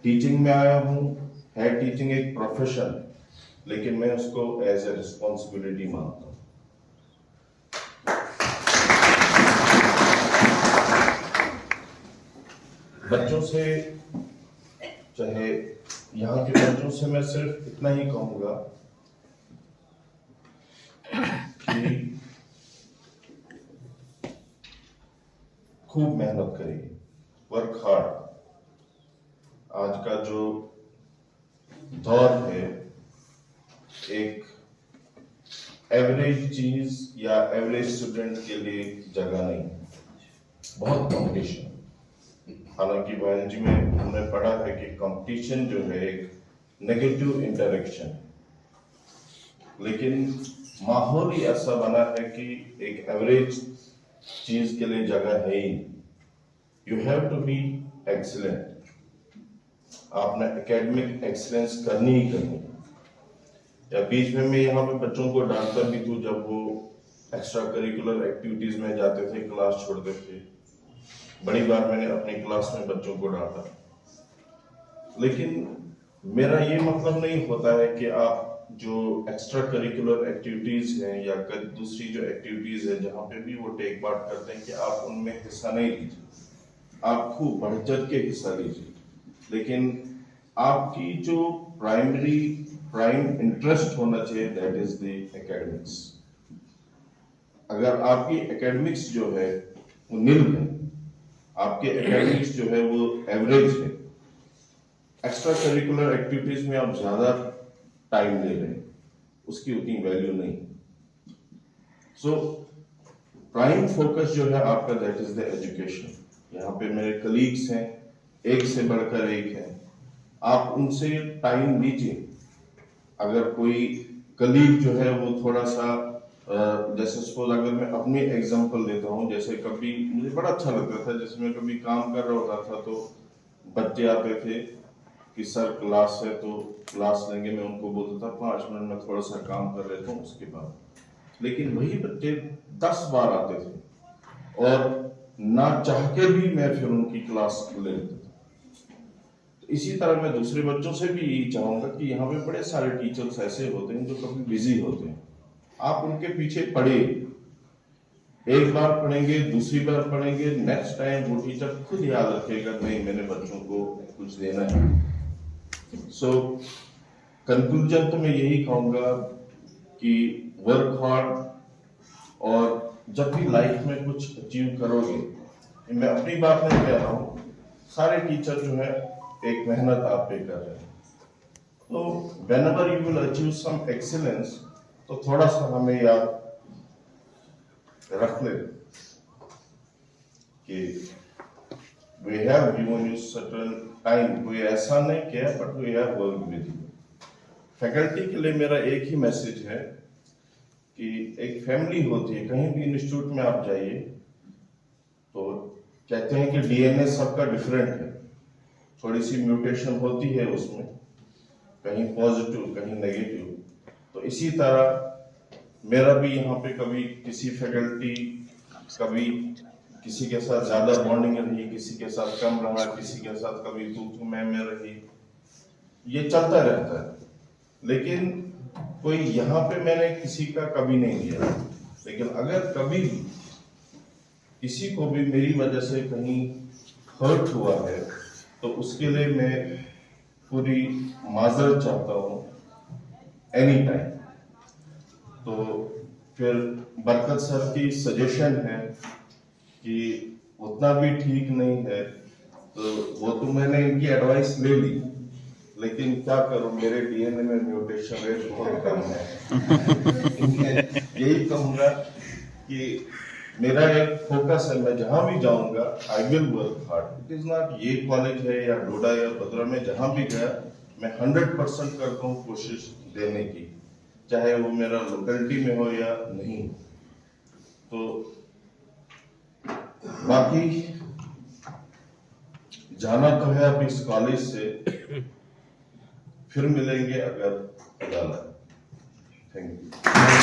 Teaching में आया हूँ, है टीचिंग एक प्रोफेशन, लेकिन मैं उसको एज ए रिस्पॉन्सिबिलिटी मानता हूँ। बच्चों से, चाहे यहाँ के बच्चों से मैं सिर्फ इतना ही कहूँगा कि खूब मेहनत करिए, वर्क हार्ड। आज का जो दौर है, एक एवरेज चीज या एवरेज स्टूडेंट के लिए जगह नहीं, बहुत कंपटीशन। हालांकि बायोलॉजी में हमने पढ़ा है कि कंपटीशन जो है एक नेगेटिव इंटरेक्शन, लेकिन माहौल ही ऐसा बना है कि एक एवरेज चीज के लिए जगह है ही। You have to be excellent, आपने एकेडमिक एक्सीलेंस करनी ही करनी। या बीच में मैं यहाँ पे बच्चों को डांटता भी हूँ जब वो एक्स्ट्रा करिकुलर एक्टिविटीज में जाते थे, क्लास छोड़ते थे। बड़ी बार मैंने अपनी क्लास में बच्चों को डांटा, लेकिन मेरा ये मतलब नहीं होता है कि आप जो एक्स्ट्रा करिकुलर एक्टिविटीज हैं या दूसरी जो एक्टिविटीज है जहाँ पे भी वो टेक पार्ट करते हैं कि आप उनमें हिस्सा नहीं लीजिए, आप खूब बढ़ चढ़ के हिस्सा लीजिए। लेकिन आपकी जो प्राइम इंटरेस्ट होना चाहिए, दैट इज द एकेडमिक्स। अगर आपकी एकेडमिक्स जो है वो निल है, आपके एकेडमिक्स जो है वो एवरेज है, एक्स्ट्रा करिकुलर एक्टिविटीज में आप ज्यादा टाइम ले रहे हैं, उसकी उतनी वैल्यू नहीं। सो प्राइम फोकस जो है आपका, दैट इज द एजुकेशन। यहाँ पे मेरे कलीग्स हैं, एक से बढ़कर एक है, आप उनसे टाइम लीजिए। अगर कोई कलीग जो है वो थोड़ा सा जैसे सपोज अगर मैं अपनी एग्जांपल लेता हूँ, जैसे कभी मुझे बड़ा अच्छा लगता था, जैसे मैं कभी काम कर रहा होता था तो बच्चे आते थे कि सर क्लास है तो क्लास लेंगे, मैं उनको बोलता था 5 मिनट में थोड़ा सा काम कर लेता हूँ उसके बाद। लेकिन वही बच्चे 10 बार आते थे और ना चाह के भी मैं फिर उनकी क्लास ले लेता था। इसी तरह मैं दूसरे बच्चों से भी यही चाहूंगा कि यहाँ पे बड़े सारे टीचर्स ऐसे होते हैं जो कभी बिजी होते हैं, आप उनके पीछे पढ़िए। एक बार पढ़ेंगे, दूसरी बार पढ़ेंगे, नेक्स्ट टाइम वो टीचर खुद याद रखेगा, नहीं मैंने बच्चों को कुछ देना है। सो कंक्लूजन तो मैं यही कहूंगा कि वर्क हार्ड, और जब भी लाइफ में कुछ अचीव करोगे, मैं अपनी बात नहीं कह रहा हूँ, सारे टीचर जो है एक मेहनत आप पे कर रहे हैं। तो whenever you will achieve some excellence, तो थोड़ा सा हमें याद रख ले कि we have given you certain time, कोई ऐसा नहीं किया, but we have worked with you। Faculty के लिए मेरा एक ही मैसेज है कि एक फैमिली होती है, कहीं भी इंस्टीट्यूट में आप जाइए तो कहते हैं कि डीएनए सबका डिफरेंट है, थोड़ी सी म्यूटेशन होती है उसमें, कहीं पॉजिटिव कहीं नेगेटिव। तो इसी तरह मेरा भी यहाँ पे कभी किसी फैकल्टी, कभी किसी के साथ ज्यादा बॉन्डिंग रही, किसी के साथ कम रहा, किसी के साथ कभी तू मैं रही, ये चलता रहता है। लेकिन कोई यहाँ पे मैंने किसी का कभी नहीं लिया, लेकिन अगर कभी किसी को भी मेरी वजह से कहीं हर्ट हुआ है तो उसके लिए मैं पूरी माजरत चाहता हूँ एनी टाइम। तो फिर बरकत सर की सजेशन है कि उतना भी ठीक नहीं है, तो वो तो मैंने इनकी एडवाइस ले ली, लेकिन क्या करूं, मेरे डीएनए में म्यूटेशन रेट बहुत कम है। यही कहूंगा कि मेरा एक फोकस है, मैं जहां भी जाऊंगा I will work hard. It is not ये कॉलेज है या डोडा या बद्रा में, जहां भी गया मैं 100% करता हूँ कोशिश देने की, चाहे वो मेरा लोकेलिटी में हो या नहीं। तो बाकी जाना तो है अब इस कॉलेज से, फिर मिलेंगे अगर अदालत। Thank you.